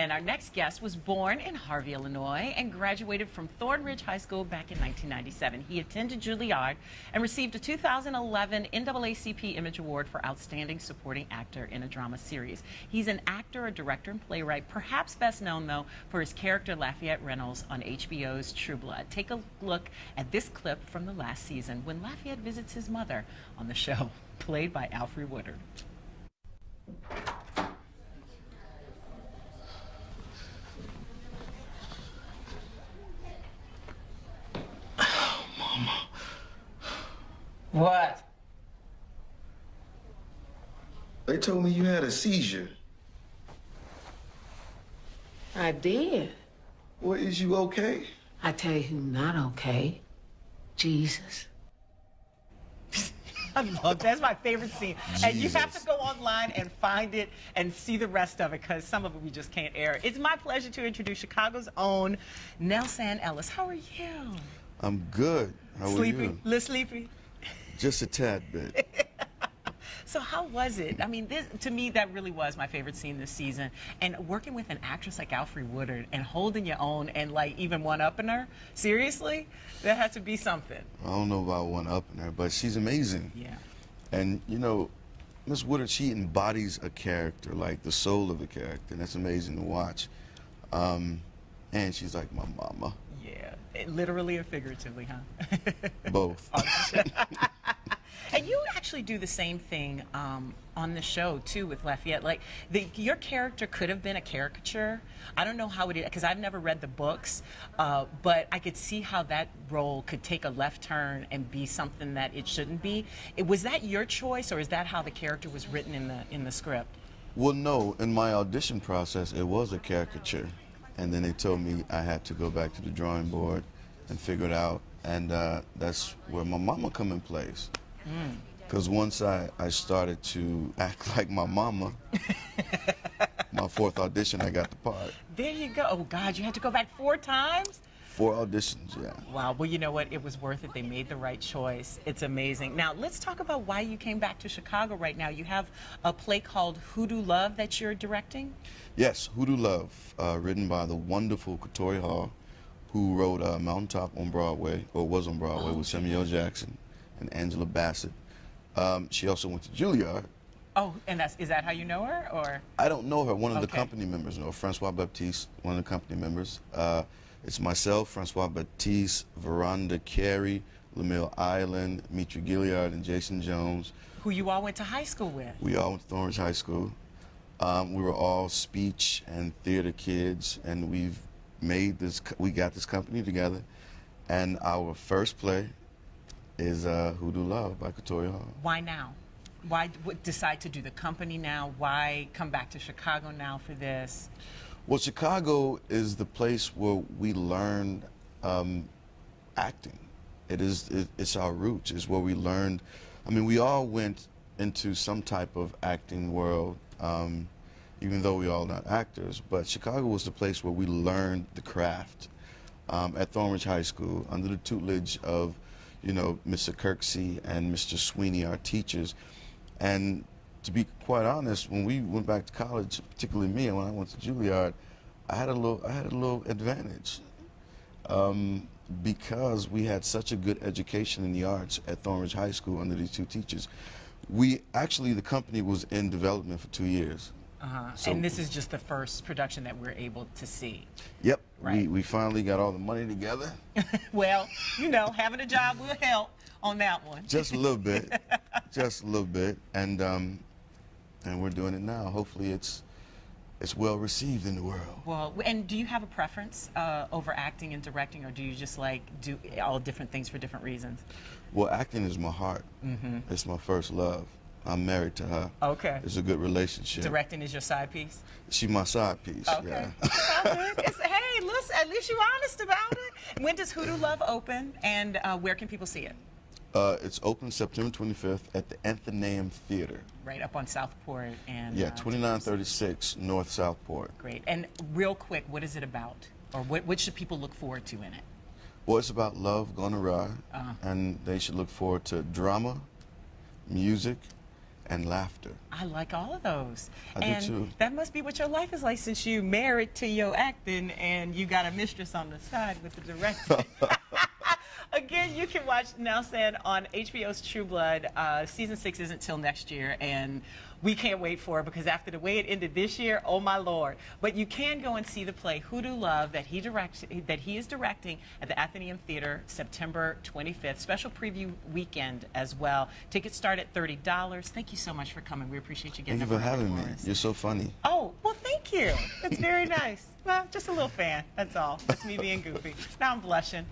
And our next guest was born in Harvey, Illinois, and graduated from Thornridge High School back in 1997. He attended Juilliard and received a 2011 NAACP Image Award for Outstanding Supporting Actor in a Drama Series. He's an actor, a director, and playwright, perhaps best known, though, for his character Lafayette Reynolds on HBO's True Blood. Take a look at this clip from the last season when Lafayette visits his mother on the show, played by Alfre Woodard. What? They told me you had a seizure. I did. Well, is you okay? I tell you who's not okay. Jesus. I love that's my favorite scene. Jesus. And you have to go online and find it and see the rest of it because some of it we just can't air. It's my pleasure to introduce Chicago's own Nelsan Ellis. How are you? I'm good. How are you? Sleepy? A little sleepy? Just a tad bit. So how was it? I mean, to me, that really was my favorite scene this season. And working with an actress like Alfre Woodard and holding your own and like even one-upping her, seriously, that had to be something. I don't know about one-upping her, but she's amazing. Yeah. And you know, Miss Woodard, she embodies a character, like the soul of the character, and that's amazing to watch. And she's like my mama. Yeah, literally and figuratively, huh? Both. And you actually do the same thing on the show too with Lafayette. Like your character could have been a caricature. I don't know how it is because I've never read the books, but I could see how that role could take a left turn and be something that it shouldn't be. Was that your choice, or is that how the character was written in the script? Well, no. In my audition process, it was a caricature, and then they told me I had to go back to the drawing board and figure it out, and that's where my mama come in place. Because once I started to act like my mama, my fourth audition, I got the part. There you go. Oh, God, you had to go back 4 times? 4 auditions, yeah. Wow. Well, you know what? It was worth it. They made the right choice. It's amazing. Now, let's talk about why you came back to Chicago right now. You have a play called Hoodoo Love that you're directing? Yes, Hoodoo Love, written by the wonderful Katori Hall, who wrote Mountaintop on Broadway, or was on Broadway, with Samuel L. Jackson and Angela Bassett. She also went to Juilliard. Oh, and is that how you know her, or? I don't know her. One of the company members know, Francois Baptiste, one of the company members. It's myself, Francois Baptiste, Veranda Carey, Lamille Island, Mitra Gilliard, and Jason Jones. Who you all went to high school with? We all went to Thornridge High School. We were all speech and theater kids, and we got this company together, and our first play is Hoodoo Love by Katori Hall. Why now? Why decide to do the company now? Why come back to Chicago now for this? Well, Chicago is the place where we learned acting. It's our roots. It's where we learned. I mean, we all went into some type of acting world, even though we all not actors. But Chicago was the place where we learned the craft at Thornridge High School under the tutelage of, you know, Mr. Kirksey and Mr. Sweeney, our teachers. And to be quite honest, when we went back to college, particularly me, and when I went to Juilliard, I had a little advantage because we had such a good education in the arts at Thornridge High School under these 2 teachers. The company was in development for 2 years. So, and this is just the first production that we're able to see. Yep. Right. We finally got all the money together. Well, you know, having a job will help on that one. Just a little bit. Just a little bit. And we're doing it now. Hopefully it's well received in the world. Well, and do you have a preference over acting and directing, or do you just like do all different things for different reasons? Well, acting is my heart. It's my first love. I'm married to her. Okay. It's a good relationship. Directing is your side piece? She's my side piece, okay. Yeah. Hey, listen, at least you're honest about it. When does Hoodoo Love open, and where can people see it? It's open September 25th at the Athenaeum Theater. Right up on Southport and... Yeah, 2936 North Southport. Great. And real quick, what is it about? Or what should people look forward to in it? Well, it's about love gone awry, and they should look forward to drama, music, and laughter. I like all of those. I do and too. that must be what your life is like since you married to your acting and you got a mistress on the side with the director. Again, you can watch Nelsan on HBO's True Blood. Season 6 isn't till next year, and we can't wait for it because after the way it ended this year, oh my Lord. But you can go and see the play Hoodoo Love that he is directing at the Athenaeum Theater September 25th. Special preview weekend as well. Tickets start at $30. Thank you so much for coming. We appreciate you getting Thank you up for early having me. for us. You're so funny. Oh, well, thank you. That's very nice. Well, just a little fan, that's all. That's me being goofy. Now I'm blushing.